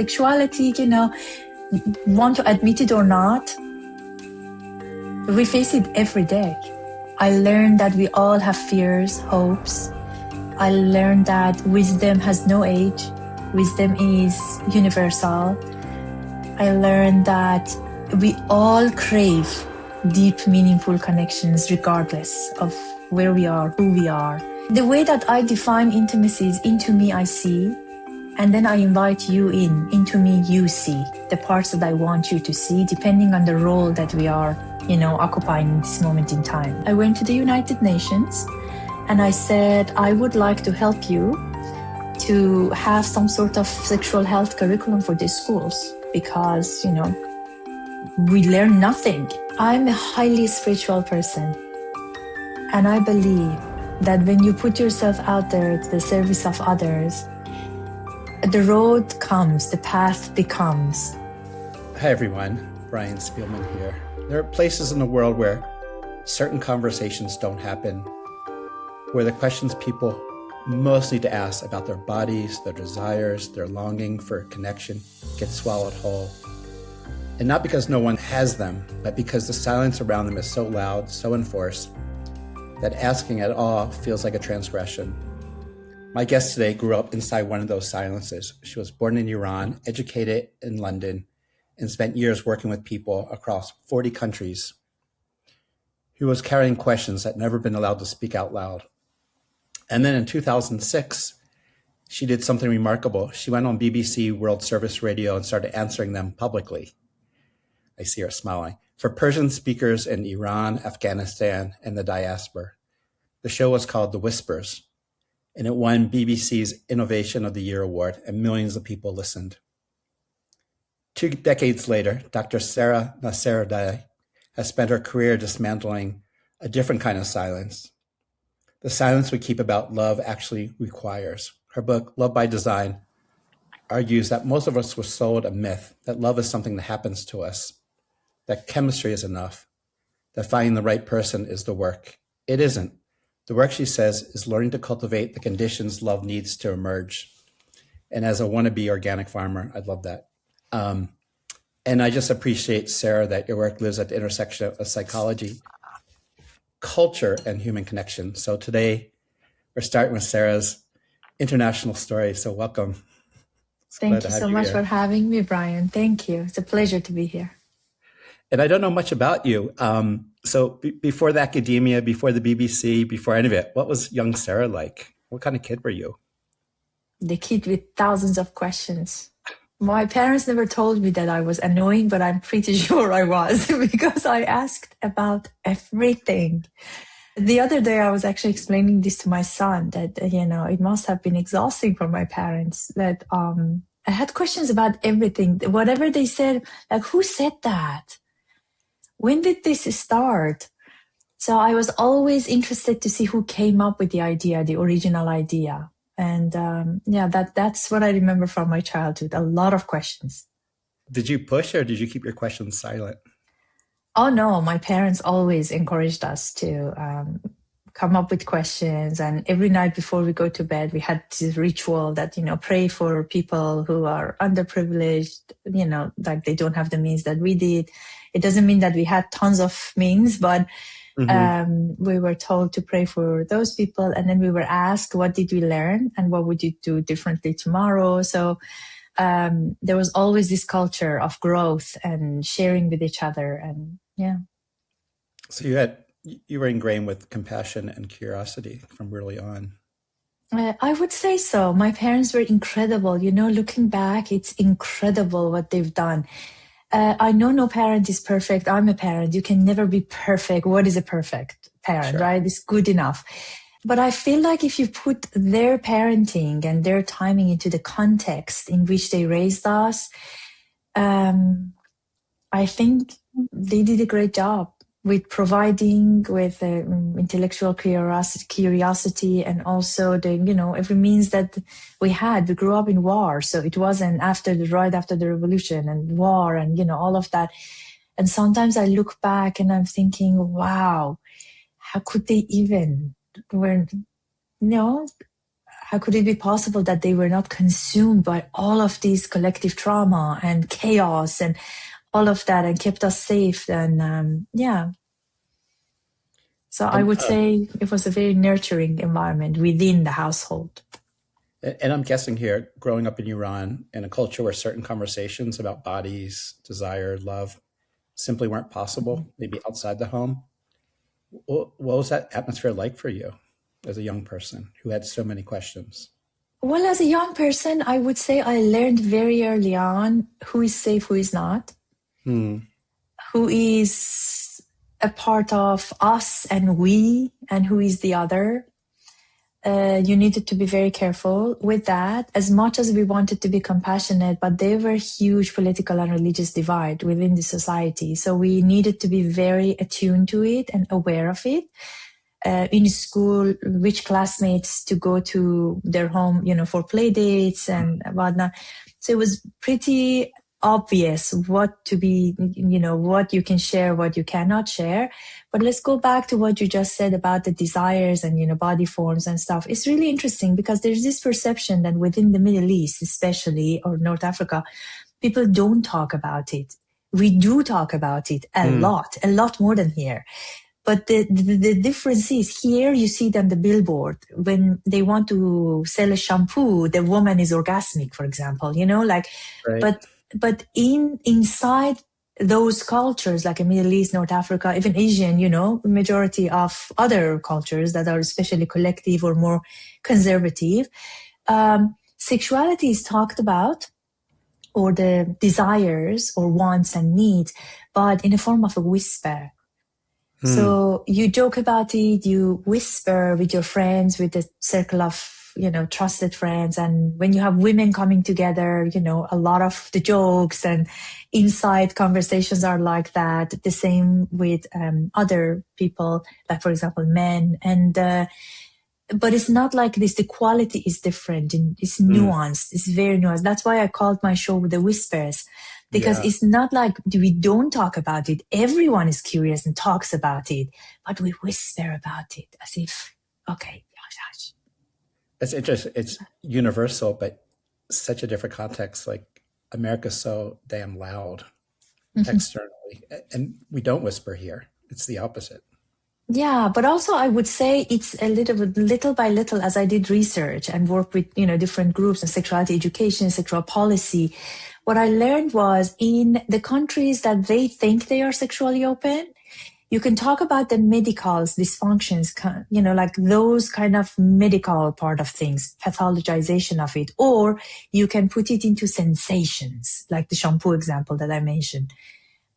sexuality, want to admit it or not, we face it every day. I learned that we all have fears, hopes. I learned that wisdom has no age. Wisdom is universal. I learned that we all crave deep, meaningful connections regardless of where we are, who we are. The way that I define intimacy is into me I see, and then I invite you into me you see, the parts that I want you to see, depending on the role that we are, occupying in this moment in time. I went to the United Nations and I said, I would like to help you to have some sort of sexual health curriculum for these schools because, we learn nothing. I'm a highly spiritual person, and I believe that when you put yourself out there to the service of others, the road comes, the path becomes. Hi everyone, Brian Spielmann here. There are places in the world where certain conversations don't happen, where the questions people most need to ask about their bodies, their desires, their longing for connection get swallowed whole. And not because no one has them, but because the silence around them is so loud, so enforced, that asking at all feels like a transgression. My guest today grew up inside one of those silences. She was born in Iran, educated in London, and spent years working with people across 40 countries who was carrying questions that never been allowed to speak out loud. And then in 2006, she did something remarkable. She went on BBC World Service Radio and started answering them publicly. I see her smiling. For Persian speakers in Iran, Afghanistan, and the diaspora. The show was called The Whispers, and it won BBC's Innovation of the Year award, and millions of people listened. 2 decades later, Dr. Sara Nasserzadeh has spent her career dismantling a different kind of silence. The silence we keep about love actually requires. Her book, Love by Design, argues that most of us were sold a myth that love is something that happens to us, that chemistry is enough, that finding the right person is the work. It isn't. The work, she says, is learning to cultivate the conditions love needs to emerge. And as a wannabe organic farmer, I'd love that. And I just appreciate, Sara, that your work lives at the intersection of psychology, culture, and human connection. So today, we're starting with Sara's international story. So welcome. Thank you so much for having me, Brian. Thank you. It's a pleasure to be here. And I don't know much about you. So before the academia, before the BBC, before any of it, what was young Sara like? What kind of kid were you? The kid with thousands of questions. My parents never told me that I was annoying, but I'm pretty sure I was because I asked about everything. The other day, I was actually explaining this to my son that, it must have been exhausting for my parents that I had questions about everything. Whatever they said, like, who said that? When did this start? So I was always interested to see who came up with the idea, the original idea. And that's what I remember from my childhood, a lot of questions. Did you push or did you keep your questions silent? Oh, no, my parents always encouraged us to come up with questions. And every night before we go to bed, we had this ritual that, pray for people who are underprivileged, like they don't have the means that we did. It doesn't mean that we had tons of means, but we were told to pray for those people. And then we were asked, what did we learn and what would you do differently tomorrow? So there was always this culture of growth and sharing with each other. And yeah. So you were ingrained with compassion and curiosity from early on. I would say so. My parents were incredible. Looking back, it's incredible what they've done. I know no parent is perfect. I'm a parent. You can never be perfect. What is a perfect parent, right? It's good enough. But I feel like if you put their parenting and their timing into the context in which they raised us, I think they did a great job with providing with intellectual curiosity and also the, every means that we had. We grew up in war, so it wasn't right after the revolution and war and, all of that. And sometimes I look back and I'm thinking, wow, how could they even, how could it be possible that they were not consumed by all of these collective trauma and chaos and all of that, and kept us safe? And so I And would say it was a very nurturing environment within the household. and I'm guessing here, growing up in Iran, in a culture where certain conversations about bodies, desire, love simply weren't possible, maybe outside the home. What was that atmosphere like for you as a young person who had so many questions? Well, as a young person, I would say I learned very early on who is safe, who is not, who is a part of us and we, and who is the other. You needed to be very careful with that, as much as we wanted to be compassionate, but there were huge political and religious divide within the society. So we needed to be very attuned to it and aware of it. In school, which classmates to go to their home, for play dates and whatnot. So it was pretty obvious what to be, what you can share, what you cannot share. But let's go back to what you just said about the desires and, body forms and stuff. It's really interesting because there's this perception that within the Middle East, especially, or North Africa, people don't talk about it. We do talk about it a lot more than here. But the difference is here you see them the billboard when they want to sell a shampoo, the woman is orgasmic, for example, Right. but inside those cultures like Middle East, North Africa, even Asian, majority of other cultures that are especially collective or more conservative, sexuality is talked about, or the desires or wants and needs, but in a form of a whisper. So you joke about it, you whisper with your friends, with a circle of, trusted friends. And when you have women coming together, a lot of the jokes and inside conversations are like that. The same with other people, like, for example, men. And but it's not like this. The quality is different. And it's nuanced. It's very nuanced. That's why I called my show The Whispers. Because it's not like we don't talk about it. Everyone is curious and talks about it, but we whisper about it as if, okay. It's interesting. It's universal, but such a different context. Like America's so damn loud externally, and we don't whisper here. It's the opposite. Yeah, but also I would say it's a little by little, as I did research and work with, different groups and sexuality education, sexual policy. What I learned was in the countries that they think they are sexually open, you can talk about the medicals, dysfunctions, like those kind of medical part of things, pathologization of it, or you can put it into sensations, like the shampoo example that I mentioned.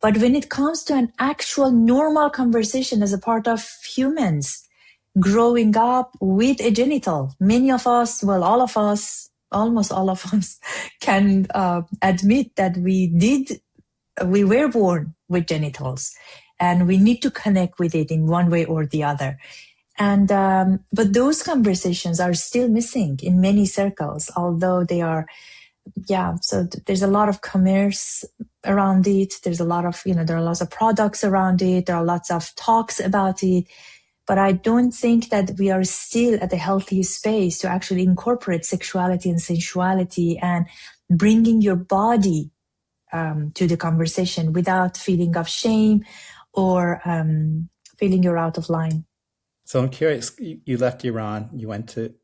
But when it comes to an actual normal conversation as a part of humans growing up with a genital, many of us, well, all of us, almost all of us can admit that we were born with genitals and we need to connect with it in one way or the other. And, but those conversations are still missing in many circles, although they are, so there's a lot of commerce around it. There's a lot of, there are lots of products around it. There are lots of talks about it. But I don't think that we are still at a healthy space to actually incorporate sexuality and sensuality and bringing your body to the conversation without feeling of shame or feeling you're out of line. So I'm curious, you left Iran, you went to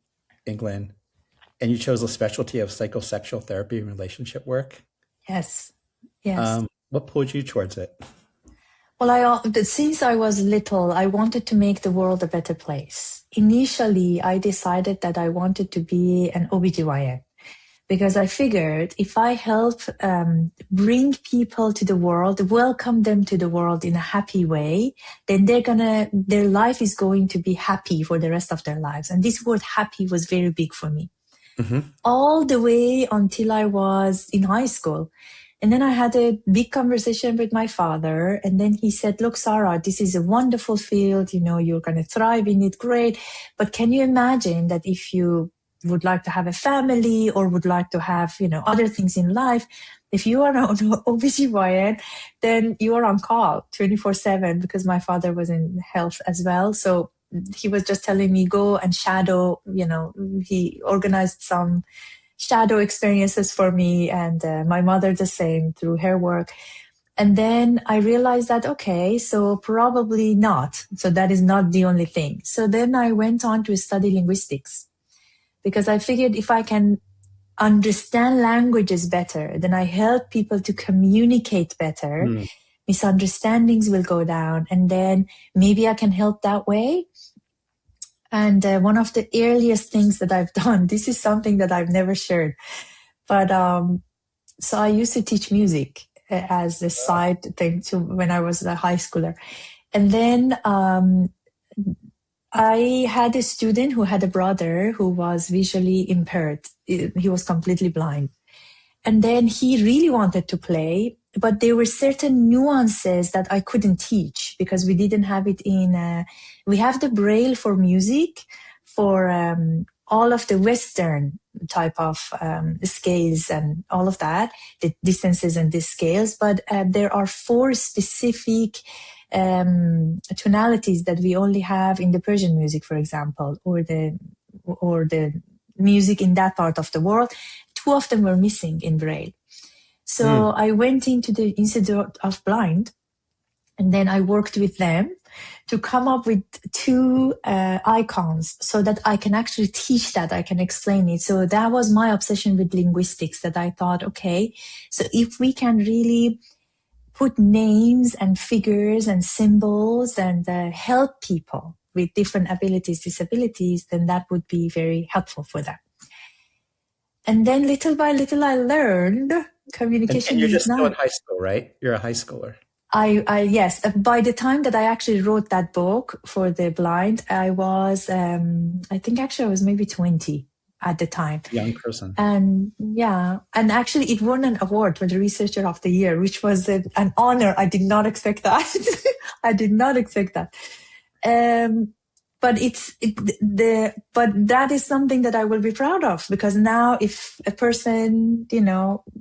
England, and you chose a specialty of psychosexual therapy and relationship work. Yes. What pulled you towards it? Well, since I was little, I wanted to make the world a better place. Initially, I decided that I wanted to be an OBGYN because I figured if I help bring people to the world, welcome them to the world in a happy way, then their life is going to be happy for the rest of their lives. And this word happy was very big for me. All the way until I was in high school. And then I had a big conversation with my father. And then he said, look, Sara, this is a wonderful field. You're going to thrive in it. Great. But can you imagine that if you would like to have a family or would like to have, other things in life, if you are an OBGYN, then you are on call 24/7 because my father was in health as well. So he was just telling me, go and shadow, he organized some shadow experiences for me, and my mother the same through her work. And then I realized that, okay, so probably not. So that is not the only thing. So then I went on to study linguistics, because I figured if I can understand languages better, then I help people to communicate better. Misunderstandings will go down, and then maybe I can help that way. And one of the earliest things that I've done, this is something that I've never shared, but so I used to teach music as a side thing to when I was a high schooler. And then I had a student who had a brother who was visually impaired. He was completely blind. And then he really wanted to play, but there were certain nuances that I couldn't teach because we didn't have it in, we have the Braille for music for all of the Western type of scales and all of that, the distances and the scales, but there are 4 specific tonalities that we only have in the Persian music, for example, or the music in that part of the world. 2 of them were missing in Braille. So I went into the Institute of Blind, and then I worked with them to come up with 2 icons so that I can actually teach that, I can explain it. So that was my obsession with linguistics, that I thought, okay, so if we can really put names and figures and symbols and help people with different abilities, disabilities, then that would be very helpful for them. And then little by little, I learned communication. And you're just not still in high school, right? You're a high schooler. Yes. By the time that I actually wrote that book for the blind, I was, I think actually I was maybe 20 at the time. Young person. And yeah, and actually it won an award for the Researcher of the Year, which was an honor. I did not expect that. I did not expect that. But but that is something that I will be proud of, because now if a person,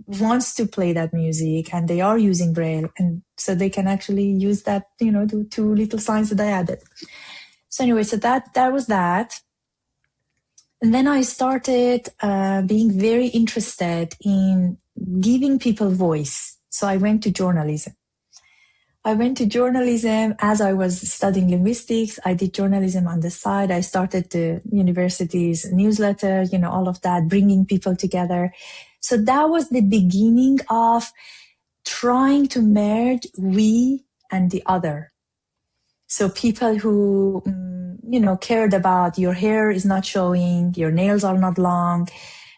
wants to play that music and they are using Braille, and so they can actually use that, the 2 little signs that I added. So anyway, so that was that. And then I started being very interested in giving people voice. So I went to journalism. As I was studying linguistics. I did journalism on the side. I started the university's newsletter, all of that, bringing people together. So that was the beginning of trying to merge we and the other. So people who, cared about your hair is not showing, your nails are not long,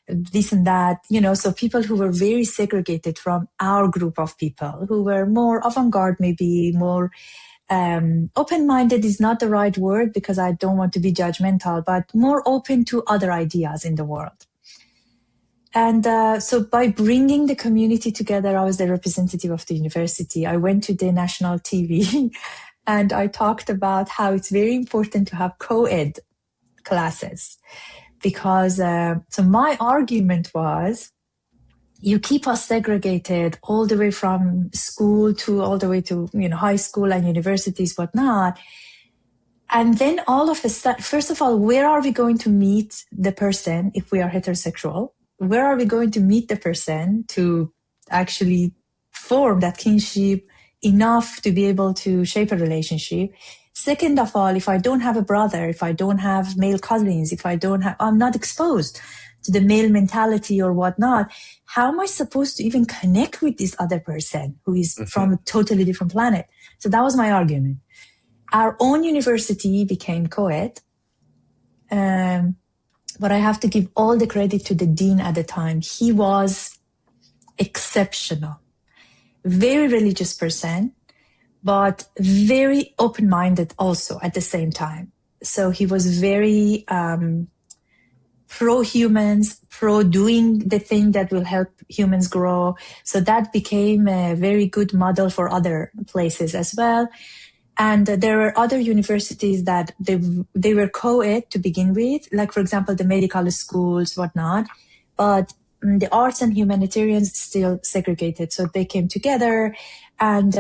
this and that, so people who were very segregated from our group of people, who were more avant-garde, maybe more open-minded is not the right word because I don't want to be judgmental, but more open to other ideas in the world. And so by bringing the community together, I was the representative of the university. I went to the national TV and I talked about how it's very important to have co-ed classes. Because, so my argument was, you keep us segregated all the way from school to all the way to, high school and universities, whatnot. And then all of a sudden, first of all, where are we going to meet the person if we are heterosexual? Where are we going to meet the person to actually form that kinship enough to be able to shape a relationship? Second of all, if I don't have a brother, if I don't have male cousins, I'm not exposed to the male mentality or whatnot, how am I supposed to even connect with this other person who is from a totally different planet? So that was my argument. Our own university became co-ed, but I have to give all the credit to the dean at the time. He was exceptional, very religious person, but very open-minded also at the same time. So he was very pro-humans, pro-doing the thing that will help humans grow. So that became a very good model for other places as well. And there were other universities that they were co-ed to begin with, like, for example, the medical schools, whatnot. But the arts and humanitarians still segregated. So they came together. And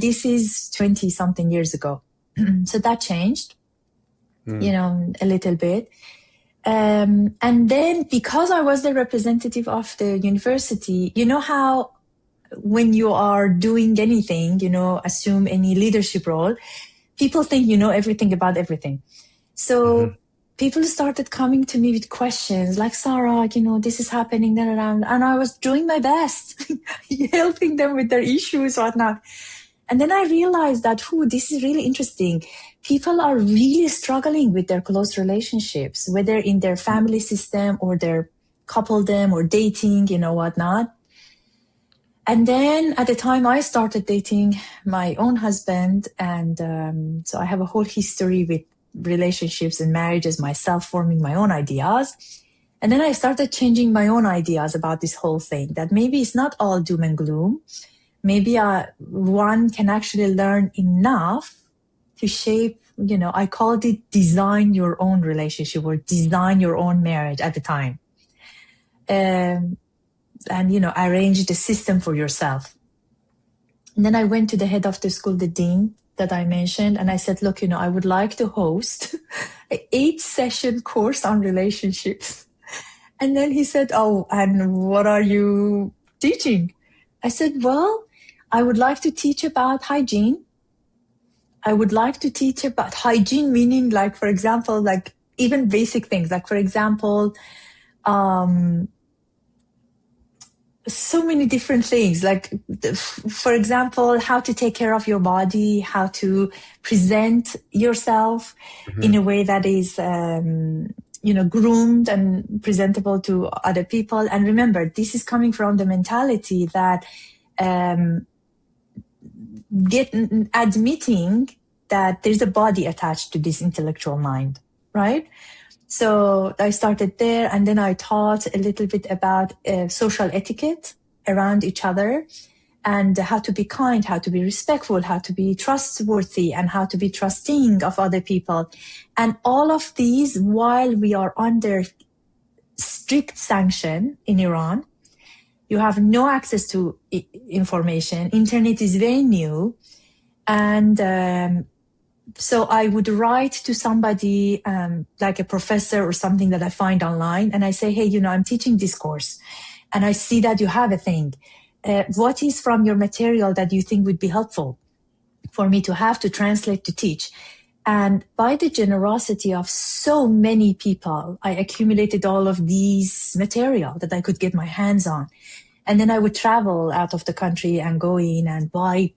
this is 20-something years ago. So that changed. a little bit. And then because I was the representative of the university, you know how when you are doing anything, assume any leadership role, people think you know everything about everything. So people started coming to me with questions like, Sara, this is happening, and I was doing my best, helping them with their issues, whatnot. And then I realized that, this is really interesting. People are really struggling with their close relationships, whether in their family system or their coupledom or dating, whatnot. And then at the time I started dating my own husband, and so I have a whole history with relationships and marriages myself, forming my own ideas. And then I started changing my own ideas about this whole thing, that maybe it's not all doom and gloom. Maybe one can actually learn enough to shape, I called it design your own relationship or design your own marriage at the time. And, arrange the system for yourself. And then I went to the head of the school, the dean that I mentioned, and I said, look, I would like to host an 8-session course on relationships. And then he said, oh, and what are you teaching? I said, well, I would like to teach about hygiene. I would like to teach about hygiene, meaning like, for example, like even basic things, like, for example, so many different things, like, for example, how to take care of your body, how to present yourself in a way that is, groomed and presentable to other people. And remember, this is coming from the mentality that admitting that there's a body attached to this intellectual mind, right? So I started there, and then I taught a little bit about social etiquette around each other, and how to be kind, how to be respectful, how to be trustworthy, and how to be trusting of other people. And all of these while we are under strict sanction in Iran. You have no access to information. Internet is very new. And so I would write to somebody like a professor or something that I find online, and I say, hey, I'm teaching this course, and I see that you have a thing. What is from your material that you think would be helpful for me to have to translate to teach? And by the generosity of so many people, I accumulated all of these material that I could get my hands on. And then I would travel out of the country and go in and buy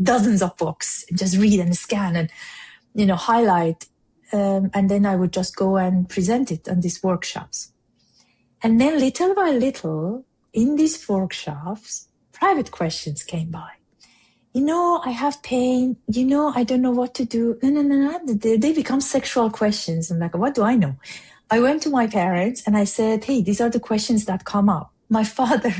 dozens of books and just read and scan and, highlight. And then I would just go and present it on these workshops. And then little by little in these workshops, private questions came by. I have pain. I don't know what to do. No. They become sexual questions. I'm like, what do I know? I went to my parents and I said, hey, these are the questions that come up. My father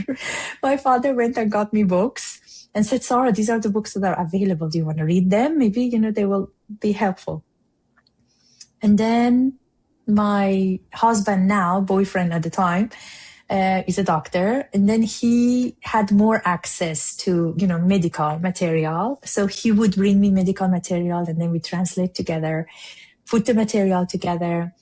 went and got me books and said, Sara, these are the books that are available. Do you want to read them? Maybe, they will be helpful. And then my husband now, boyfriend at the time, is a doctor. And then he had more access to, medical material. So he would bring me medical material and then we translate together, put the material together.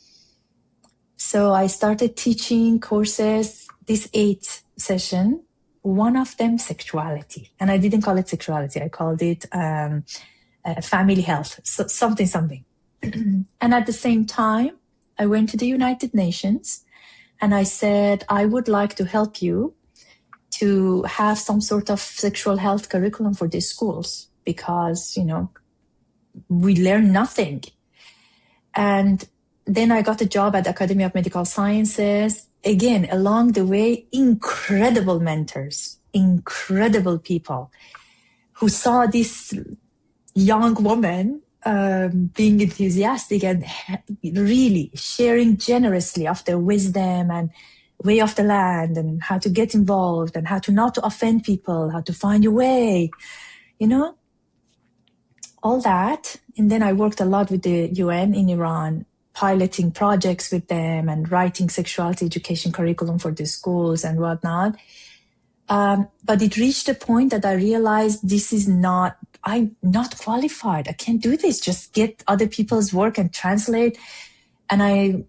So I started teaching courses, this 8 session, one of them sexuality. And I didn't call it sexuality. I called it family health, so something. And at the same time, I went to the United Nations and I said, I would like to help you to have some sort of sexual health curriculum for these schools because, we learn nothing. And then I got a job at the Academy of Medical Sciences. Again, along the way, incredible mentors, incredible people who saw this young woman being enthusiastic and really sharing generously of their wisdom and way of the land and how to get involved and how to not to offend people, how to find your way, all that. And then I worked a lot with the UN in Iran, piloting projects with them and writing sexuality education curriculum for the schools and whatnot. But it reached a point that I realized I'm not qualified. I can't do this. Just get other people's work and translate. And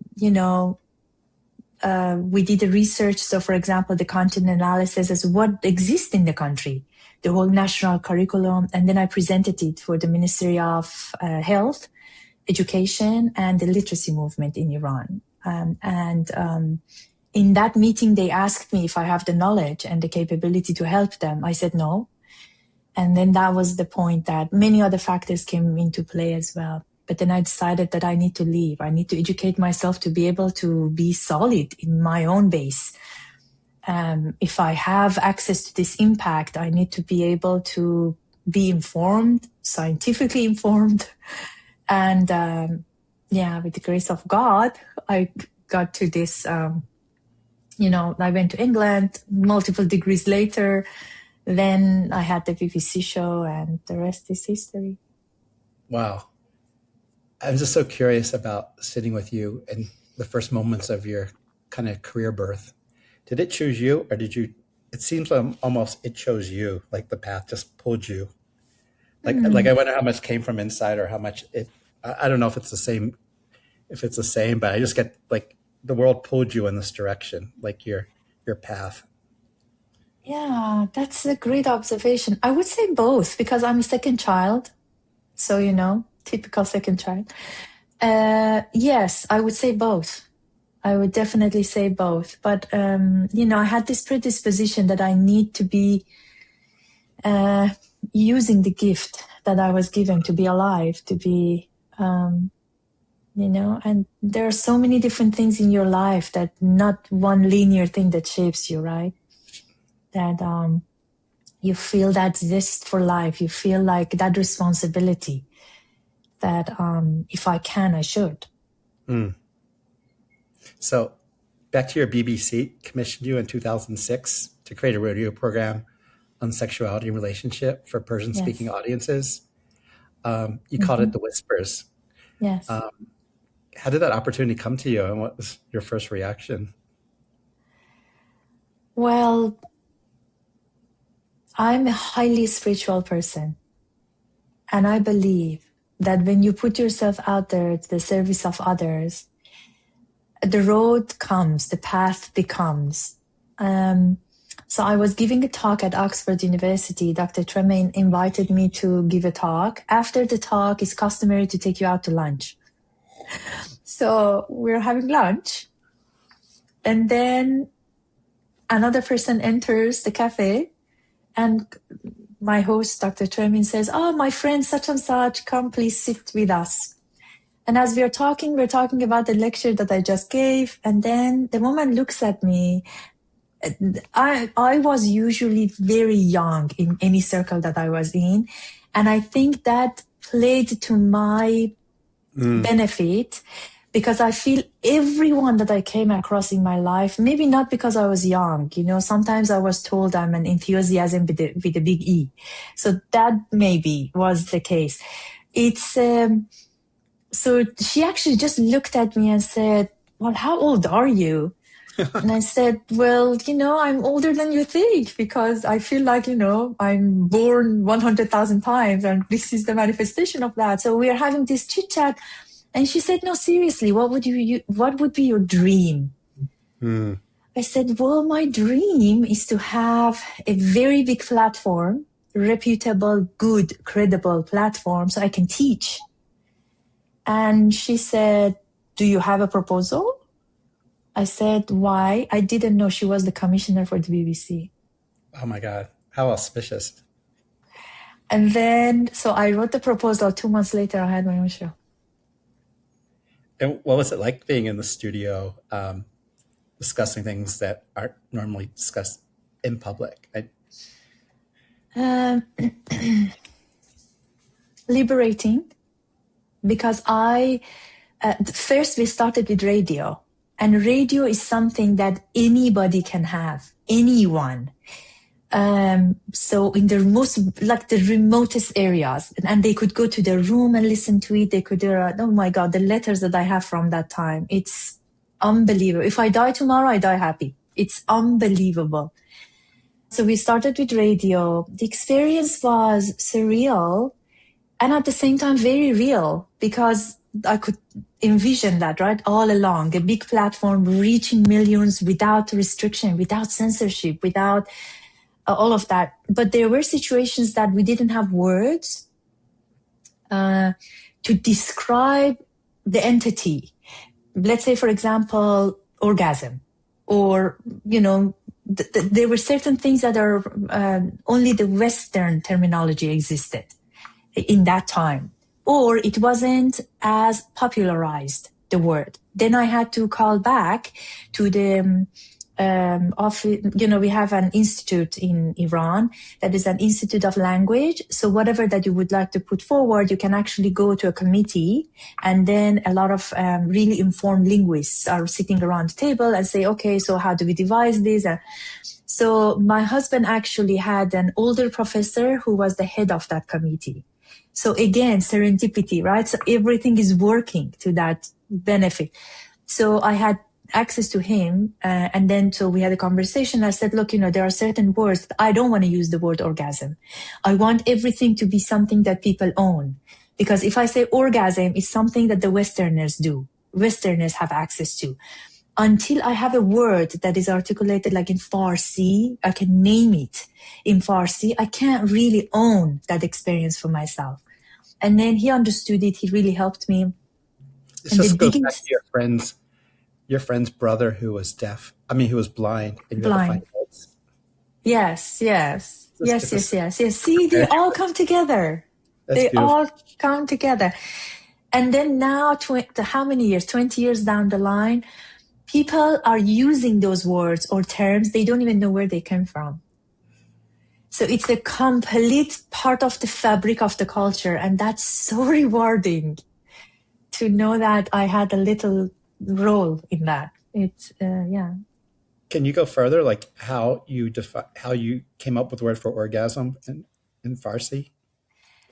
we did the research. So, for example, the content analysis is what exists in the country, the whole national curriculum. And then I presented it for the Ministry of Health, Education, and the literacy movement in Iran. In that meeting, they asked me if I have the knowledge and the capability to help them. I said no. And then that was the point that many other factors came into play as well. But then I decided that I need to leave. I need to educate myself to be able to be solid in my own base. If I have access to this impact, I need to be able to be informed, scientifically informed. And with the grace of God, I got to this, I went to England, multiple degrees later. Then I had the BBC show, and the rest is history. Wow. I'm just so curious about sitting with you in the first moments of your kind of career birth. Did it choose you, or it seems almost it chose you, like the path just pulled you. Like I wonder how much came from inside or how much I don't know if it's the same, but I just get like the world pulled you in this direction, like your path. Yeah, that's a great observation. I would say both, because I'm a second child. So, typical second child. Yes, I would say both. I would definitely say both. But, I had this predisposition that I need to be using the gift that I was given to be alive, to be, and there are so many different things in your life that not one linear thing that shapes you, right? That you feel that zest for life. You feel like that responsibility that if I can, I should. So back to your BBC, commissioned you in 2006 to create a radio program on sexuality and relationship for Persian-speaking audiences. You called it The Whispers. Yes. How did that opportunity come to you, and what was your first reaction? Well, I'm a highly spiritual person. And I believe that when you put yourself out there to the service of others, the road comes, the path becomes. So I was giving a talk at Oxford University. Dr. Tremaine invited me to give a talk. After the talk, it's customary to take you out to lunch. So we're having lunch. And then another person enters the cafe, and my host, Dr. Tremaine, says, "Oh, my friend such and such, come please sit with us." And as we're talking about the lecture that I just gave. And then the woman looks at me. I was usually very young in any circle that I was in. And I think that played to my benefit, because I feel everyone that I came across in my life, maybe not because I was young, sometimes I was told I'm an enthusiasm with a big E. So that maybe was the case. So she actually just looked at me and said, "Well, how old are you?" And I said, "Well, I'm older than you think, because I feel like, I'm born 100,000 times, and this is the manifestation of that." So we are having this chit chat. And she said, "No, seriously, what would be your dream?" I said, "Well, my dream is to have a very big platform, reputable, good, credible platform, so I can teach." And she said, "Do you have a proposal?" I said, "Why?" I didn't know she was the commissioner for the BBC. Oh my God, how auspicious. And then, so I wrote the proposal. 2 months later, I had my own show. And what was it like being in the studio, discussing things that aren't normally discussed in public? Liberating, because first we started with radio, and radio is something that anybody can have, anyone. So in the the remotest areas, and they could go to their room and listen to it. They could, oh my God, the letters that I have from that time, it's unbelievable. If I die tomorrow, I die happy. It's unbelievable. So we started with radio. The experience was surreal and at the same time very real, because I could envision that, right, all along, a big platform reaching millions without restriction, without censorship, without all of that. But there were situations that we didn't have words to describe the entity. Let's say, for example, orgasm, or, there were certain things that are only the Western terminology existed in that time, or it wasn't as popularized, the word. Then I had to call back to the office. We have an institute in Iran that is an institute of language. So whatever that you would like to put forward, you can actually go to a committee, and then a lot of really informed linguists are sitting around the table and say, okay, so how do we devise this? So my husband actually had an older professor who was the head of that committee. So again, serendipity, right? So everything is working to that benefit. So I had access to him, and then so we had a conversation. I said, look, there are certain words that I don't want to use the word orgasm. I want everything to be something that people own, because if I say orgasm, it's something that the Westerners do, Westerners have access to. Until I have a word that is articulated like in Farsi, I can name it in Farsi, I can't really own that experience for myself. And then he understood it. He really helped me. This just goes back to your friend's brother who was deaf. Who was blind. And you had to find words. Yes. See, they all come together. All come together. And then now, how many years? 20 years down the line, people are using those words or terms. They don't even know where they came from. So it's a complete part of the fabric of the culture. And that's so rewarding to know that I had a little role in that. It's, yeah. Can you go further? Like how you came up with the word for orgasm in Farsi?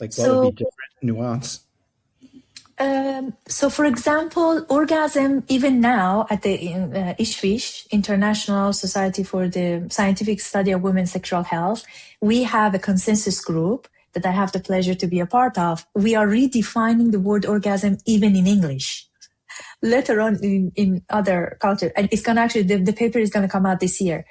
Like what would be different nuance? So, for example, orgasm, even now at the ISHWISH, International Society for the Scientific Study of Women's Sexual Health, we have a consensus group that I have the pleasure to be a part of. We are redefining the word orgasm even in English, later on in other cultures. And it's going to actually, the paper is going to come out this year.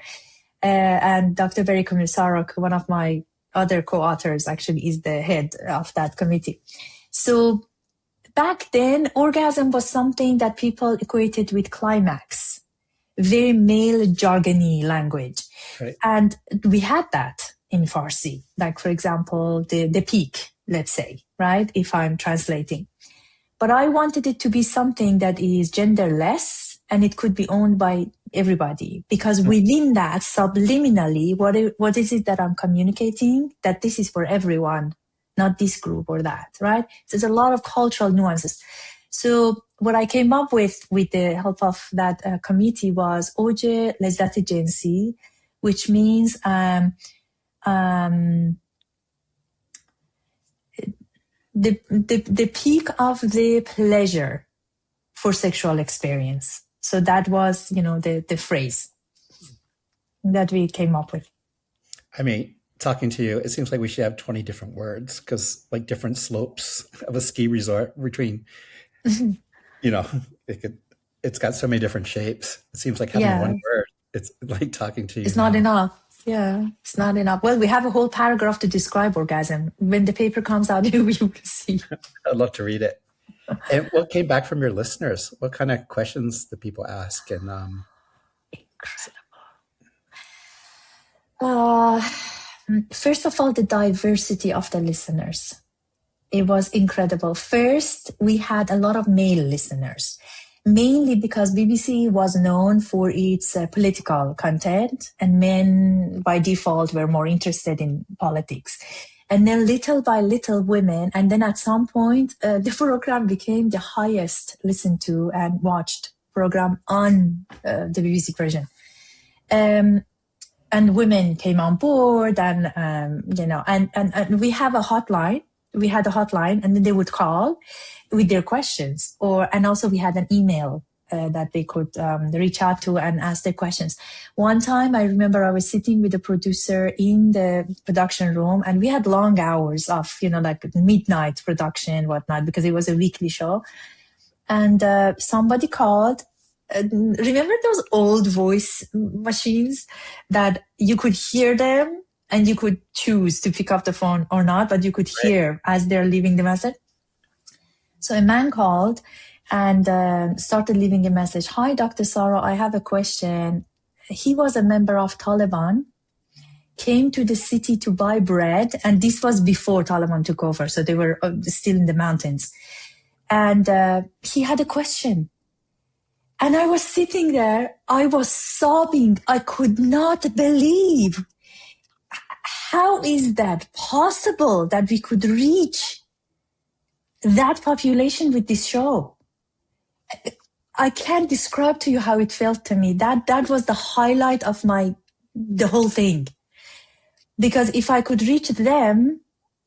And Dr. Berry Komisarok, one of my other co-authors, actually is the head of that committee. So, back then, orgasm was something that people equated with climax, very male jargony language. Right. And we had that in Farsi, like, for example, the peak, let's say, right, if I'm translating. But I wanted it to be something that is genderless and it could be owned by everybody, because within that, subliminally, what is it that I'm communicating? That this is for everyone. Not this group or that, right? So there's a lot of cultural nuances. So what I came up with the help of that committee was Oje Lezzat Jinsi, which means the peak of the pleasure for sexual experience. So that was, the phrase that we came up with. Talking to you, it seems like we should have 20 different words, because like different slopes of a ski resort between, it's got so many different shapes. It seems like having one word, it's like talking to you. It's not enough. Yeah, it's not enough. Well, we have a whole paragraph to describe orgasm. When the paper comes out, you will see. I'd love to read it. And what came back from your listeners? What kind of questions do people ask? And incredible. First of all, the diversity of the listeners. It was incredible. First, we had a lot of male listeners, mainly because BBC was known for its political content, and men by default were more interested in politics. And then little by little women, and then at some point, the program became the highest listened to and watched program on the BBC version. And women came on board, and and we have a hotline. We had a hotline, and then they would call with their questions, and also we had an email that they could reach out to and ask their questions. One time I remember I was sitting with the producer in the production room, and we had long hours of, like midnight production, whatnot, because it was a weekly show. And somebody called. Remember those old voice machines that you could hear them and you could choose to pick up the phone or not, but you could hear as they're leaving the message? So a man called and started leaving a message. Hi, Dr. Sara, I have a question. He was a member of Taliban, came to the city to buy bread, and this was before Taliban took over, so they were still in the mountains. And he had a question. And I was sitting there, I was sobbing. I could not believe. How is that possible that we could reach that population with this show? I can't describe to you how it felt to me. That was the highlight of the whole thing. Because if I could reach them,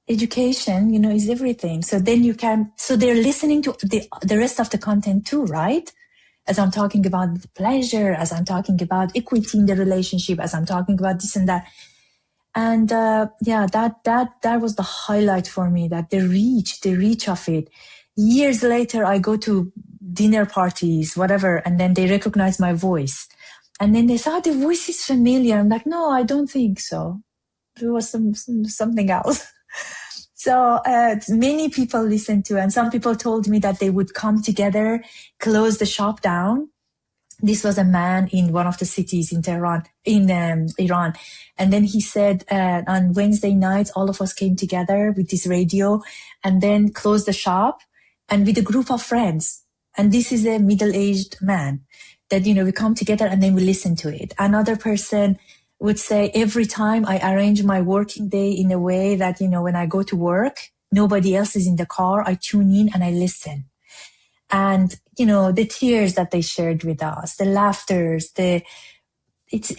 education, is everything. So then so they're listening to the rest of the content too, right? As I'm talking about pleasure, as I'm talking about equity in the relationship, as I'm talking about this and that. And that was the highlight for me, that the reach of it. Years later, I go to dinner parties, whatever, and then they recognize my voice. And then they say, the voice is familiar. I'm like, no, I don't think so. It was something else. So many people listened to, and some people told me that they would come together, close the shop down. This was a man in one of the cities in Tehran, in Iran. And then he said on Wednesday nights, all of us came together with this radio and then closed the shop and with a group of friends. And this is a middle-aged man that, we come together and then we listen to it. Another person would say, every time I arrange my working day in a way that, when I go to work, nobody else is in the car, I tune in and I listen. And, the tears that they shared with us, the laughters, it's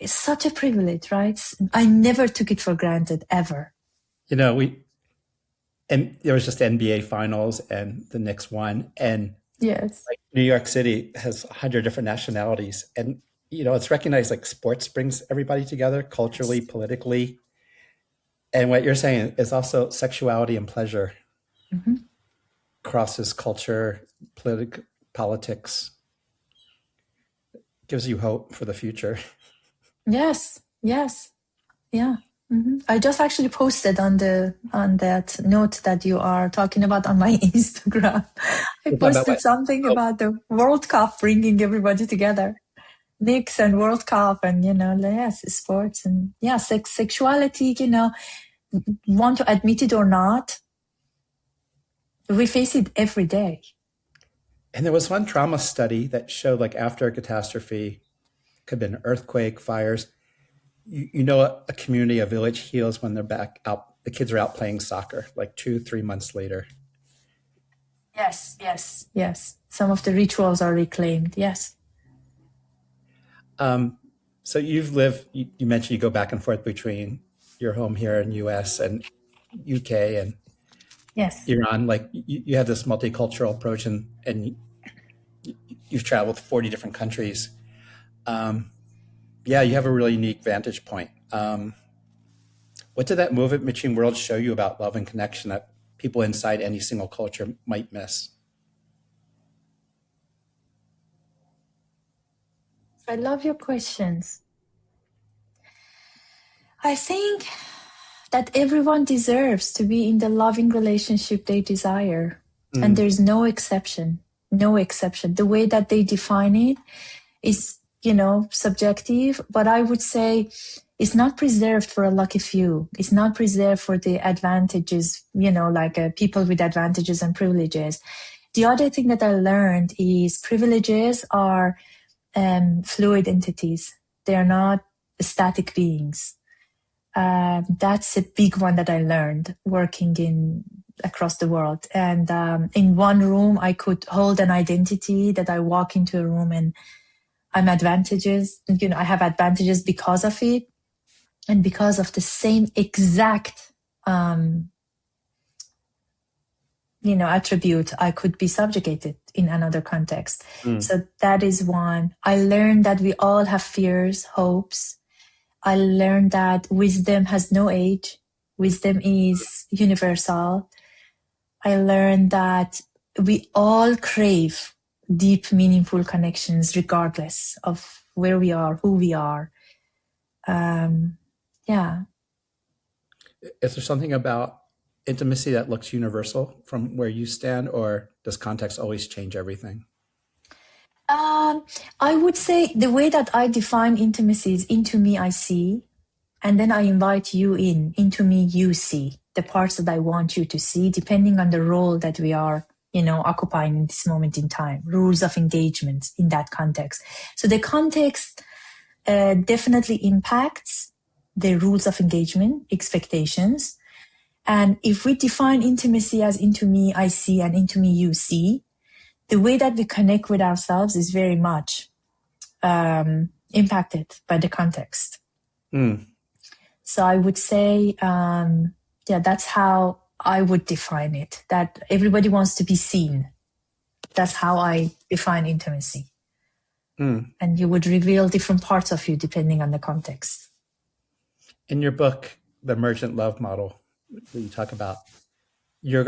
such a privilege, right? I never took it for granted, ever. And there was just NBA finals and the Knicks won. And yes, New York City has 100 different nationalities. And, it's recognized like sports brings everybody together culturally, politically. And what you're saying is also sexuality and pleasure crosses culture, politics, gives you hope for the future. Yes. Yeah. Mm-hmm. I just actually posted on that note that you are talking about on my Instagram. I posted something about the World Cup bringing everybody together. Knicks and World Cup and, yes, sports and sexuality, want to admit it or not, we face it every day. And there was one trauma study that showed like after a catastrophe, could have been an earthquake, fires, a community, a village heals when they're back out. The kids are out playing soccer like 2-3 months later. Yes. Some of the rituals are reclaimed. Yes. So you've lived, you mentioned you go back and forth between your home here in US and UK and Iran. Like you have this multicultural approach and you've traveled to 40 different countries. You have a really unique vantage point. What did that movement between worlds show you about love and connection that people inside any single culture might miss? I love your questions. I think that everyone deserves to be in the loving relationship they desire. And there's no exception. The way that they define it is, subjective, but I would say it's not preserved for a lucky few. It's not preserved for the advantages, people with advantages and privileges. The other thing that I learned is privileges are fluid entities. They are not static beings. That's a big one that I learned working across the world. And in one room, I could hold an identity that I walk into a room and I have advantages because of it and because of the same exact attribute, I could be subjugated in another context. So that is one. I learned that we all have fears, hopes. I learned that wisdom has no age. Wisdom is universal. I learned that we all crave deep, meaningful connections, regardless of where we are, who we are. Yeah. Is there something about intimacy that looks universal from where you stand, or does context always change everything? I would say the way that I define intimacy is into me I see, and then I invite you into me you see, the parts that I want you to see, depending on the role that we are, occupying in this moment in time, rules of engagement in that context. So the context definitely impacts the rules of engagement, expectations. And if we define intimacy as into me I see and into me you see, the way that we connect with ourselves is very much impacted by the context. So I would say, that's how I would define it, that everybody wants to be seen. That's how I define intimacy. And you would reveal different parts of you depending on the context. In your book, The Emergent Love Model, that you talk about, you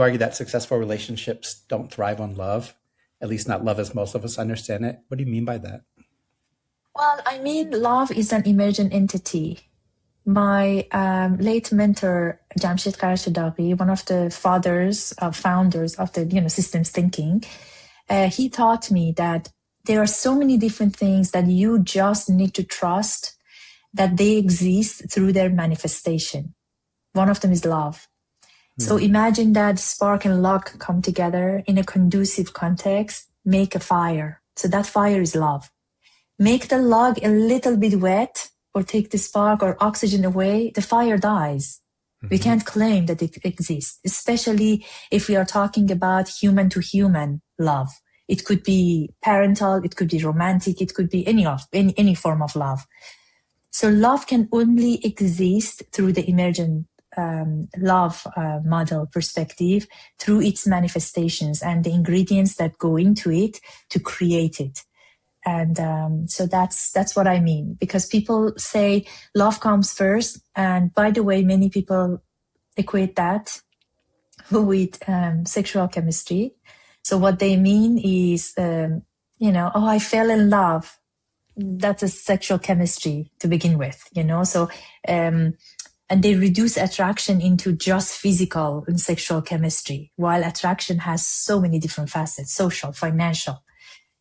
argue that successful relationships don't thrive on love, at least not love as most of us understand it. What do you mean by that? Well, I mean, love is an emergent entity. My late mentor, Jamshid Qarashadawi, one of the founders of the systems thinking, he taught me that there are so many different things that you just need to trust that they exist through their manifestation. One of them is love. So imagine that spark and log come together in a conducive context, make a fire. So that fire is love. Make the log a little bit wet, or take the spark or oxygen away, the fire dies. We can't claim that it exists, especially if we are talking about human to human love. It could be parental, it could be romantic, it could be any form of love. So love can only exist through the emergent love model perspective, through its manifestations and the ingredients that go into it to create it. And so that's what I mean, because people say love comes first. And by the way, many people equate that with sexual chemistry. So what they mean is, I fell in love. That's a sexual chemistry to begin with, So, and they reduce attraction into just physical and sexual chemistry, while attraction has so many different facets: social, financial,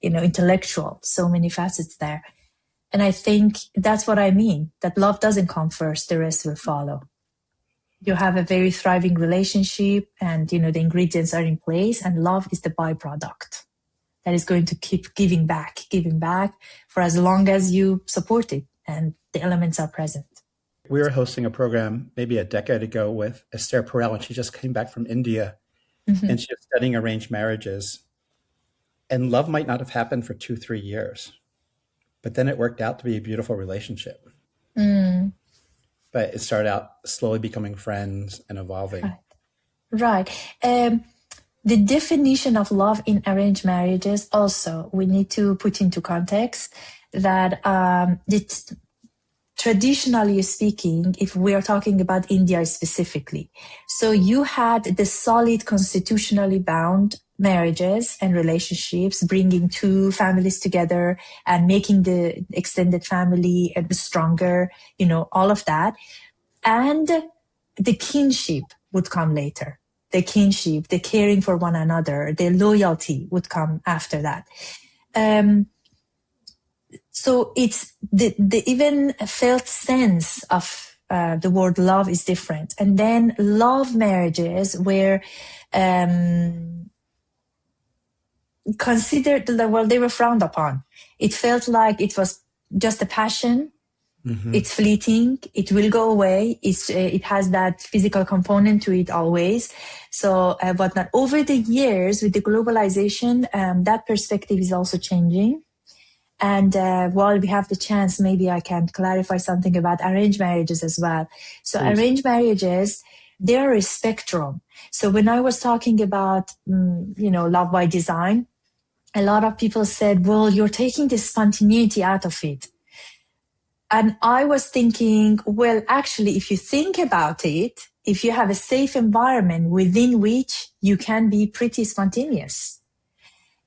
intellectual, so many facets there. And I think that's what I mean, that love doesn't come first, the rest will follow. You have a very thriving relationship and, the ingredients are in place, and love is the byproduct that is going to keep giving back for as long as you support it and the elements are present. We were hosting a program maybe a decade ago with Esther Perel, and she just came back from India and she was studying arranged marriages. And love might not have happened for 2-3 years, but then it worked out to be a beautiful relationship. But it started out slowly becoming friends and evolving. Right. The definition of love in arranged marriages also, we need to put into context that traditionally speaking, if we are talking about India specifically, so you had the solid constitutionally bound marriages and relationships, bringing two families together and making the extended family stronger, all of that. And the kinship would come later. The kinship, the caring for one another, the loyalty would come after that. So it's the even felt sense of the word love is different. And then love marriages were considered, they were frowned upon. It felt like it was just a passion. It's fleeting. It will go away. It has that physical component to it always. So, whatnot. Over the years, with the globalization, that perspective is also changing. And while we have the chance, maybe I can clarify something about arranged marriages as well. So, arranged marriages, They're a spectrum. So when I was talking about, love by design, a lot of people said, well, you're taking the spontaneity out of it. And I was thinking, well, actually, if you think about it, if you have a safe environment within which you can be pretty spontaneous.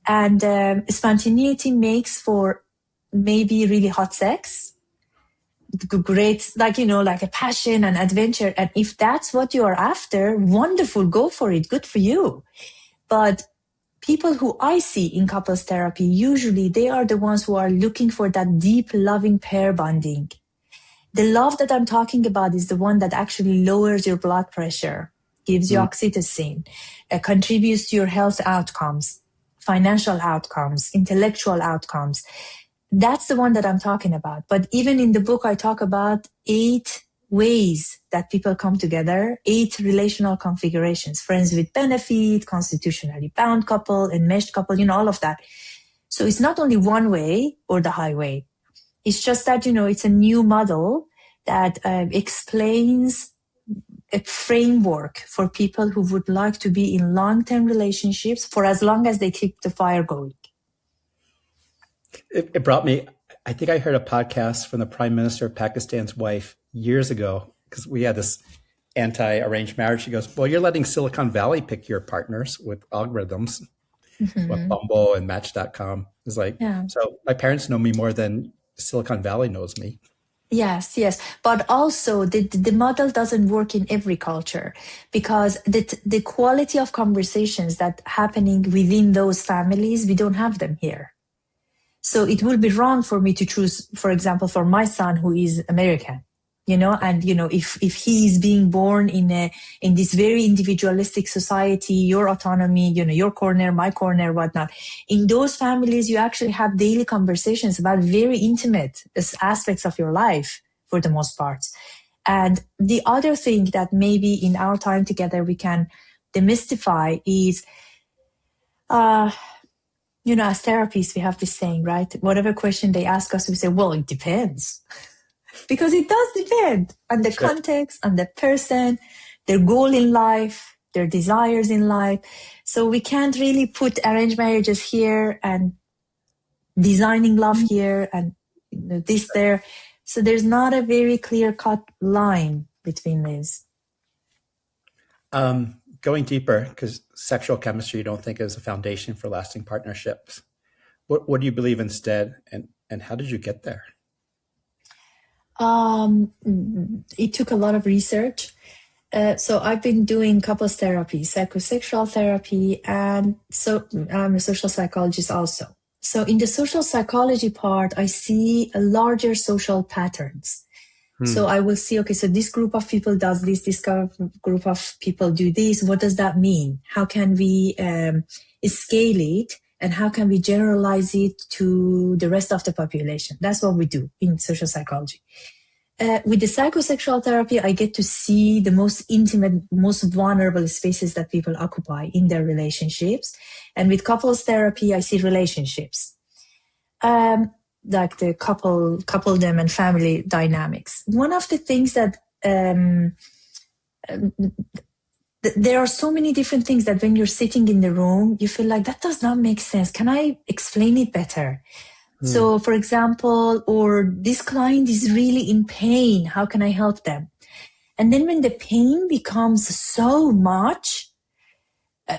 And spontaneity makes for maybe really hot sex, great, like a passion and adventure. And if that's what you are after, wonderful, go for it, good for you. But people who I see in couples therapy, usually they are the ones who are looking for that deep, loving pair bonding. The love that I'm talking about is the one that actually lowers your blood pressure, gives you oxytocin, contributes to your health outcomes, financial outcomes, intellectual outcomes. That's the one that I'm talking about. But even in the book, I talk about 8 ways that people come together, 8 relational configurations, friends with benefit, constitutionally bound couple, enmeshed couple, all of that. So it's not only one way or the highway. It's just that, it's a new model that explains a framework for people who would like to be in long-term relationships for as long as they keep the fire going. It brought me, I think I heard a podcast from the Prime Minister of Pakistan's wife years ago, because we had this anti-arranged marriage. She goes, well, you're letting Silicon Valley pick your partners with algorithms, with Bumble and Match.com. It's like, So my parents know me more than Silicon Valley knows me. Yes. But also the model doesn't work in every culture, because the quality of conversations that happening within those families, we don't have them here. So it will be wrong for me to choose, for example, for my son who is American, and, if he is being born in this very individualistic society, your autonomy, your corner, my corner, whatnot. In those families, you actually have daily conversations about very intimate aspects of your life for the most part. And the other thing that maybe in our time together we can demystify is, as therapists, we have this saying, right? Whatever question they ask us, we say, well, it depends. Because it does depend on the context, on the person, their goal in life, their desires in life. So we can't really put arranged marriages here and designing love here and this there. So there's not a very clear-cut line between these. Going deeper, because sexual chemistry you don't think is a foundation for lasting partnerships. What do you believe instead, and how did you get there? It took a lot of research. So I've been doing couples therapy, psychosexual therapy, and so I'm a social psychologist also. So in the social psychology part, I see a larger social patterns. So I will see, okay, so this group of people does this group of people do this. What does that mean? How can we scale it? And how can we generalize it to the rest of the population? That's what we do in social psychology. With the psychosexual therapy, I get to see the most intimate, most vulnerable spaces that people occupy in their relationships. And with couples therapy, I see relationships. Like the coupledom and family dynamics. One of the things that there are so many different things that when you're sitting in the room, you feel like that does not make sense. Can I explain it better? So, for example, or this client is really in pain. How can I help them? And then when the pain becomes so much,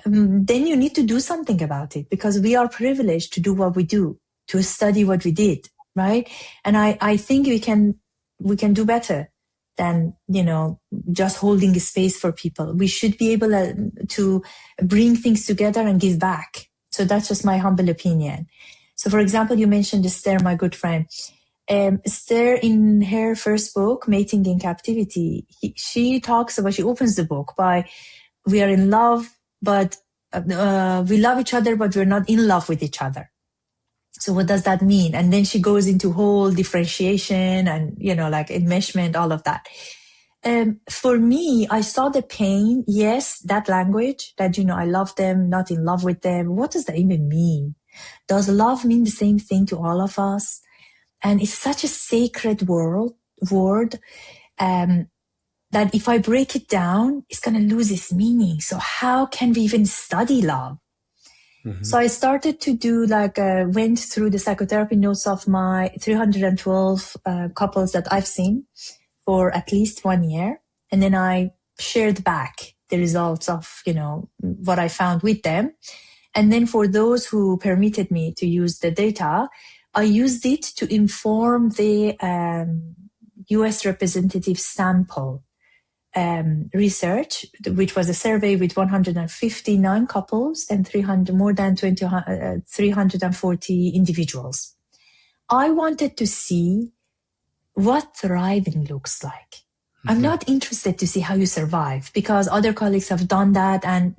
then you need to do something about it, because we are privileged to do what we do, to study what we did, right? And I think we can do better than, just holding a space for people. We should be able to bring things together and give back. So that's just my humble opinion. So for example, you mentioned Esther, my good friend. Esther, in her first book, Mating in Captivity, she opens the book by, we are in love, but we love each other, but we're not in love with each other. So what does that mean? And then she goes into whole differentiation and, like enmeshment, all of that. For me, I saw the pain. Yes, that language that, I love them, not in love with them. What does that even mean? Does love mean the same thing to all of us? And it's such a sacred word. that if I break it down, it's going to lose its meaning. So how can we even study love? Mm-hmm. So I started to do went through the psychotherapy notes of my 312 couples that I've seen for at least 1 year. And then I shared back the results of, what I found with them. And then for those who permitted me to use the data, I used it to inform the US representative sample research, which was a survey with 159 couples and 340 individuals. I wanted to see what thriving looks like. Mm-hmm. I'm not interested to see how you survive because other colleagues have done that and,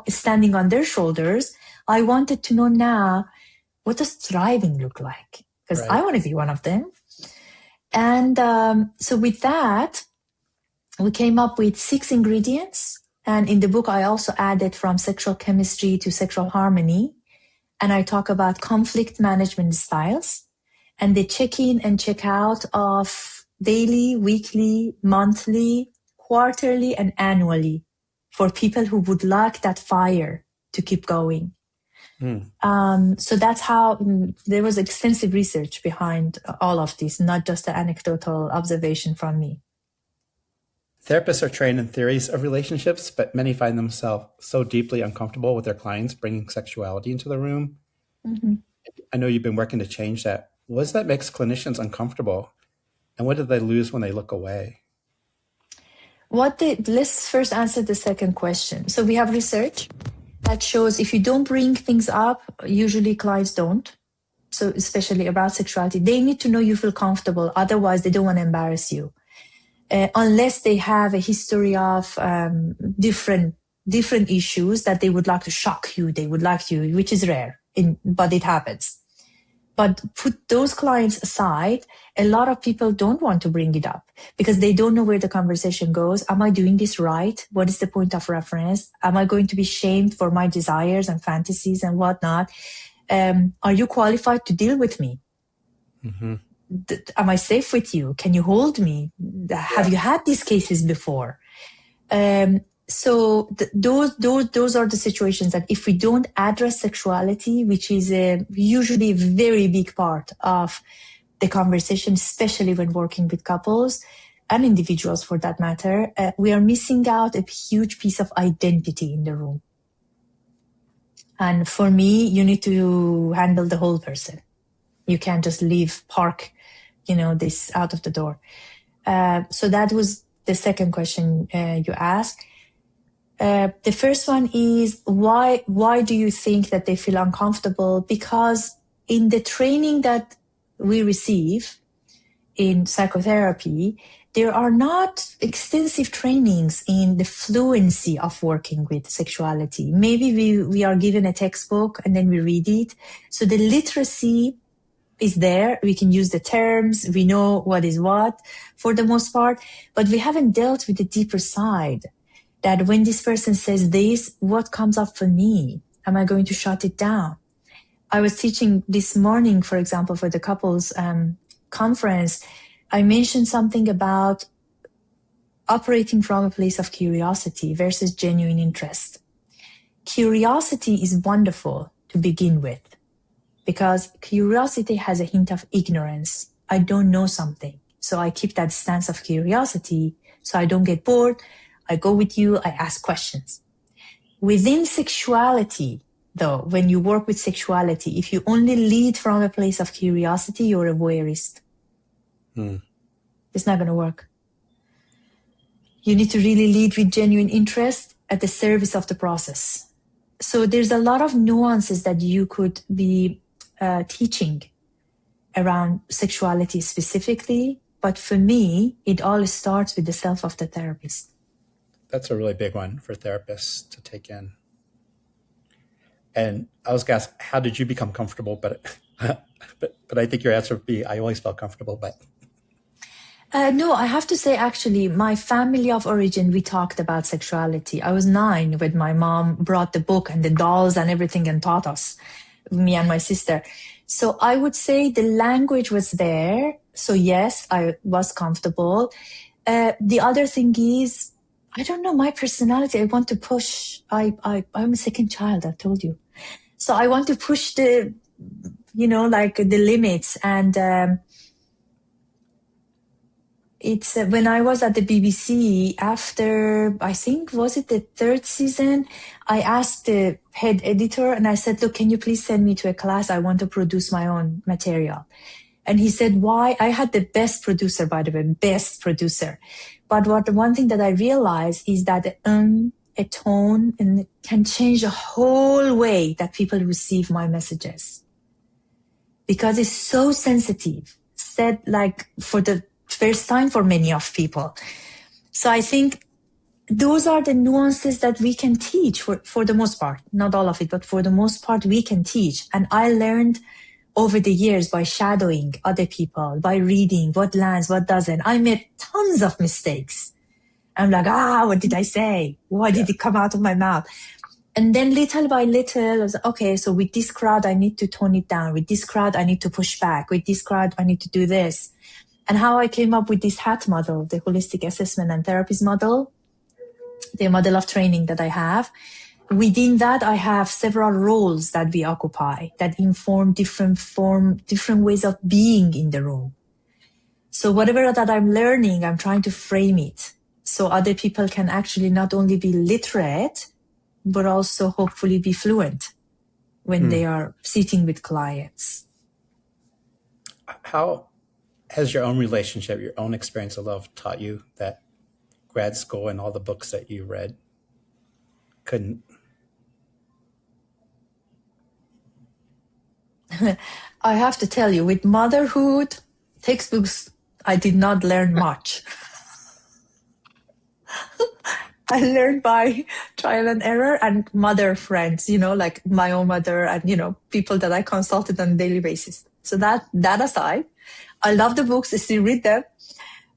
standing on their shoulders. I wanted to know now, what does thriving look like? Because I want to be one of them. And so with that, we came up with 6 ingredients. And in the book, I also added from sexual chemistry to sexual harmony. And I talk about conflict management styles and the check-in and check-out of daily, weekly, monthly, quarterly, and annually for people who would like that fire to keep going. So that's how there was extensive research behind all of this, not just an anecdotal observation from me. Therapists are trained in theories of relationships, but many find themselves so deeply uncomfortable with their clients bringing sexuality into the room. Mm-hmm. I know you've been working to change that. What is that makes clinicians uncomfortable? And what do they lose when they look away? Let's first answer the second question. So we have research that shows if you don't bring things up, usually clients don't. So especially about sexuality, they need to know you feel comfortable. Otherwise, they don't want to embarrass you. Unless they have a history of different issues that they would like to shock you, they would like you, which is rare, but it happens. But put those clients aside, a lot of people don't want to bring it up because they don't know where the conversation goes. Am I doing this right? What is the point of reference? Am I going to be shamed for my desires and fantasies and whatnot? Are you qualified to deal with me? Mm-hmm. Am I safe with you? Can you hold me? Have you had these cases before? So those are the situations that if we don't address sexuality, which is usually a very big part of the conversation, especially when working with couples and individuals for that matter, we are missing out a huge piece of identity in the room. And for me, you need to handle the whole person. You can't just park this out of the door. So that was the second question you asked. The first one is why do you think that they feel uncomfortable? Because in the training that we receive in psychotherapy, there are not extensive trainings in the fluency of working with sexuality. Maybe we are given a textbook and then we read it. So the literacy is there. We can use the terms. We know what is what for the most part, but we haven't dealt with the deeper side. That when this person says this, what comes up for me? Am I going to shut it down? I was teaching this morning, for example, for the couples conference. I mentioned something about operating from a place of curiosity versus genuine interest. Curiosity is wonderful to begin with because curiosity has a hint of ignorance. I don't know something. So I keep that stance of curiosity so I don't get bored. I go with you, I ask questions. Within sexuality, though, when you work with sexuality, if you only lead from a place of curiosity, you're a voyeurist. It's not going to work. You need to really lead with genuine interest at the service of the process. So there's a lot of nuances that you could be teaching around sexuality specifically. But for me, it all starts with the self of the therapist. That's a really big one for therapists to take in. And I was going to ask, how did you become comfortable? But I think your answer would be, I always felt comfortable. But no, I have to say, actually, my family of origin, we talked about sexuality. I was 9 when my mom brought the book and the dolls and everything and taught us, me and my sister. So I would say the language was there. So yes, I was comfortable. The other thing is, I don't know, my personality, I want to push. I'm a second child, I told you. So I want to push the, like the limits. And it's when I was at the BBC after, I think, was it the third season? I asked the head editor and I said, look, can you please send me to a class? I want to produce my own material. And he said, why? I had the best producer, by the way, best producer. But one thing that I realized is that a tone and can change the whole way that people receive my messages. Because it's so sensitive, said like for the first time for many of people. So I think those are the nuances that we can teach for the most part, not all of it, but for the most part we can teach. And I learned over the years by shadowing other people, by reading what lands, what doesn't. I made tons of mistakes. I'm like, what did I say? Why did it come out of my mouth? And then little by little, I was like, okay, so with this crowd, I need to tone it down. With this crowd, I need to push back. With this crowd, I need to do this. And how I came up with this HAT model, the holistic assessment and therapist model, the model of training that I have. Within that, I have several roles that we occupy that inform different ways of being in the room. So whatever that I'm learning, I'm trying to frame it so other people can actually not only be literate, but also hopefully be fluent when they are sitting with clients. How has your own relationship, your own experience of love taught you that grad school and all the books that you read couldn't? I have to tell you, with motherhood, textbooks, I did not learn much. I learned by trial and error and mother friends, like my own mother and, people that I consulted on a daily basis. So that aside, I love the books, I still read them,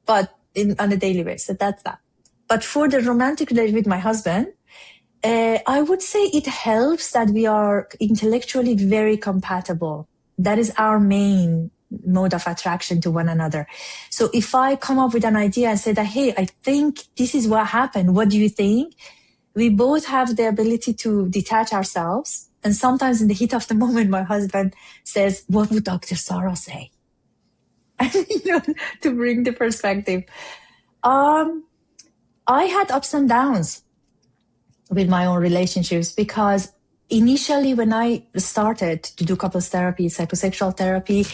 but on a daily basis. So that's that. But for the romantic relationship with my husband, I would say it helps that we are intellectually very compatible. That is our main mode of attraction to one another. So if I come up with an idea and say that, hey, I think this is what happened, what do you think? We both have the ability to detach ourselves. And sometimes in the heat of the moment, my husband says, what would Dr. Sara say? To bring the perspective. I had ups and downs with my own relationships because initially when I started to do couples therapy, psychosexual therapy,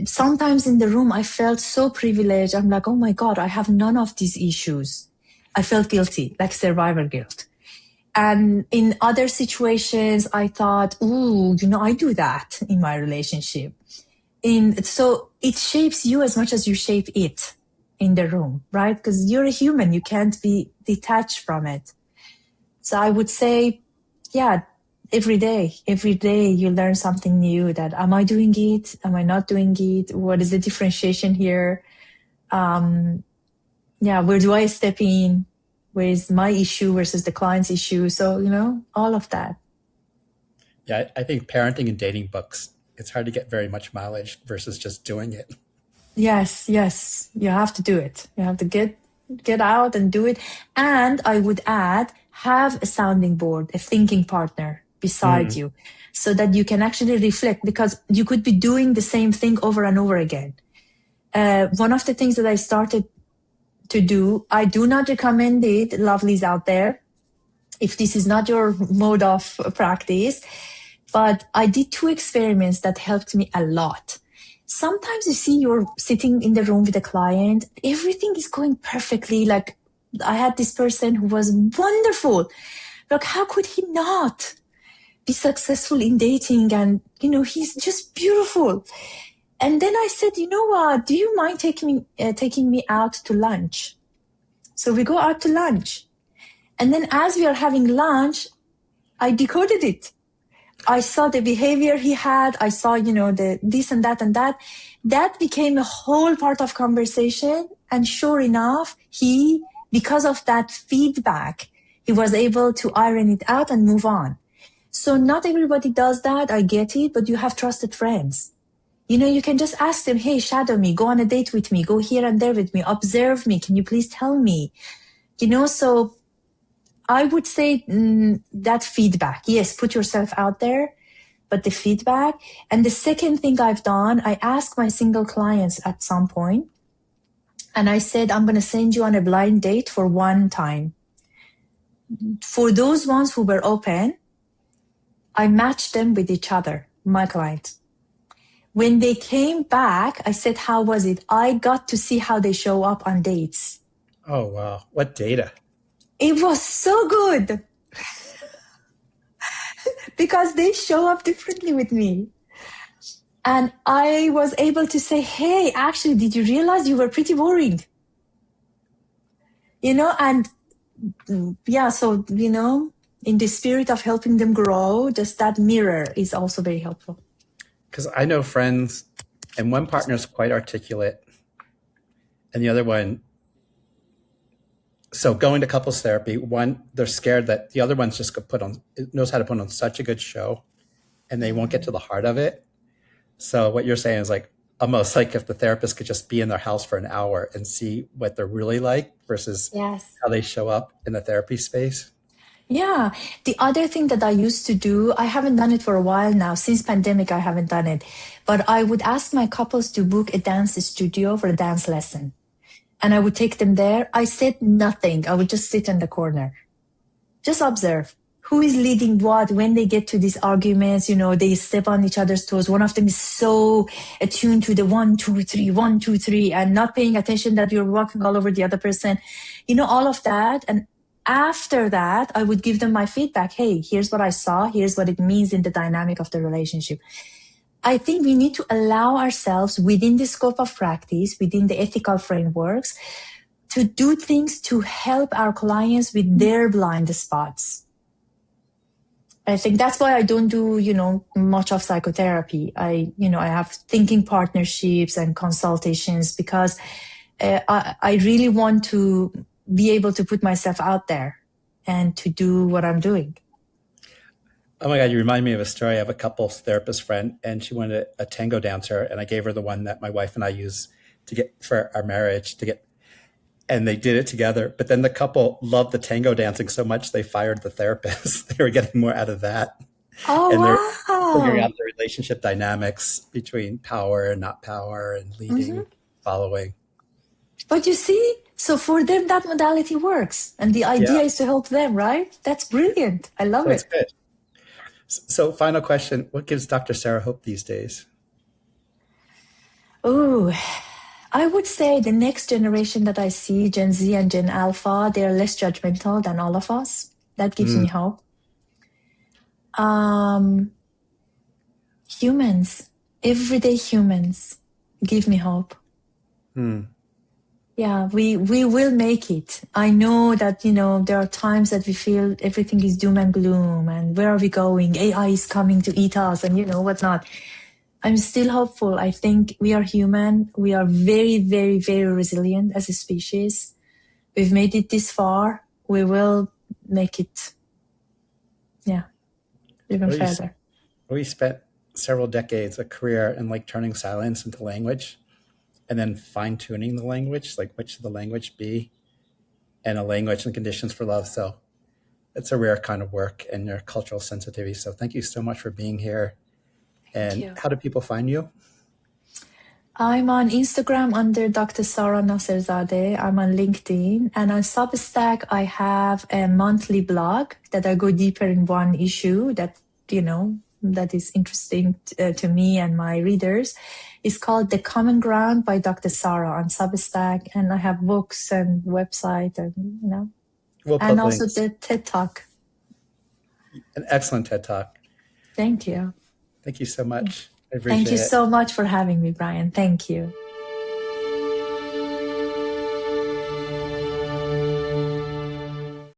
sometimes in the room I felt so privileged. I'm like, oh my God, I have none of these issues. I felt guilty, like survivor guilt. And in other situations, I thought, I do that in my relationship. So it shapes you as much as you shape it in the room, right? Because you're a human, you can't be detached from it. So I would say, every day you learn something new that, am I doing it? Am I not doing it? What is the differentiation here? Where do I step in? Where is my issue versus the client's issue? So, all of that. Yeah, I think parenting and dating books, it's hard to get very much mileage versus just doing it. Yes. You have to do it. You have to get out and do it. And I would add, have a sounding board, a thinking partner beside you so that you can actually reflect, because you could be doing the same thing over and over again. One of the things that I started to do, I do not recommend it, lovelies out there, if this is not your mode of practice, but I did 2 experiments that helped me a lot. Sometimes you see you're sitting in the room with a client, everything is going perfectly. Like I had this person who was wonderful. Like, how could he not be successful in dating? And, he's just beautiful. And then I said, you know what, do you mind taking me out to lunch? So we go out to lunch. And then as we are having lunch, I decoded it. I saw the behavior he had. I saw, the this and that and that. That became a whole part of conversation. And sure enough, because of that feedback, he was able to iron it out and move on. So not everybody does that. I get it, but you have trusted friends. You can just ask them, hey, shadow me, go on a date with me, go here and there with me, observe me. Can you please tell me? So I would say that feedback. Yes, put yourself out there, but the feedback. And the second thing I've done, I asked my single clients at some point, and I said, I'm going to send you on a blind date for one time. For those ones who were open, I matched them with each other, my clients. When they came back, I said, how was it? I got to see how they show up on dates. Oh, wow. What data? It was so good because they show up differently with me. And I was able to say, hey, actually, did you realize you were pretty boring? And yeah, so, in the spirit of helping them grow, just that mirror is also very helpful. Because I know friends, and one partner is quite articulate, and the other one, so going to couples therapy, one, they're scared that the other one's just knows how to put on such a good show, and they won't get to the heart of it. So what you're saying is like almost like if the therapist could just be in their house for an hour and see what they're really like versus how they show up in the therapy space. Yeah. The other thing that I used to do, I haven't done it for a while now. Since pandemic, I haven't done it. But I would ask my couples to book a dance studio for a dance lesson. And I would take them there. I said nothing. I would just sit in the corner. Just observe. Who is leading what? When they get to these arguments, they step on each other's toes. One of them is so attuned to the 1, 2, 3, 1, 2, 3, and not paying attention that you're walking all over the other person. All of that. And after that, I would give them my feedback. Hey, here's what I saw. Here's what it means in the dynamic of the relationship. I think we need to allow ourselves within the scope of practice, within the ethical frameworks, to do things to help our clients with their blind spots. I think that's why I don't do, much of psychotherapy. I have thinking partnerships and consultations because I really want to be able to put myself out there and to do what I'm doing. Oh my God, you remind me of a story. I have a couples therapist friend, and she wanted a tango dancer, and I gave her the one that my wife and I use to get for our marriage and they did it together. But then the couple loved the tango dancing so much they fired the therapist. They were getting more out of that. Oh, and wow. they're figuring out the relationship dynamics between power and not power and leading, following. But you see, so for them, that modality works. And the idea is to help them, right? That's brilliant. I love it. Good. So final question, what gives Dr. Sara hope these days? Oh, I would say the next generation that I see, Gen Z and Gen Alpha, they're less judgmental than all of us. That gives me hope. Humans, everyday humans, give me hope. Yeah, we will make it. I know that, there are times that we feel everything is doom and gloom and where are we going? AI is coming to eat us and whatnot. I'm still hopeful. I think we are human. We are very, very, very resilient as a species. We've made it this far. We will make it, even further. We spent several decades, a career in turning silence into language and then fine-tuning the language, which should the language be, and a language and conditions for love. So it's a rare kind of work and your cultural sensitivity. So thank you so much for being here. And how do people find you? I'm on Instagram under Dr. Sara Nasserzadeh. I'm on LinkedIn. And on Substack, I have a monthly blog that I go deeper in one issue that, that is interesting to me and my readers. It's called The Common Ground by Dr. Sara on Substack. And I have books and website and, and also the TED Talk. An excellent TED Talk. Thank you. Thank you so much. I appreciate it. Thank you so much for having me, Brian. Thank you.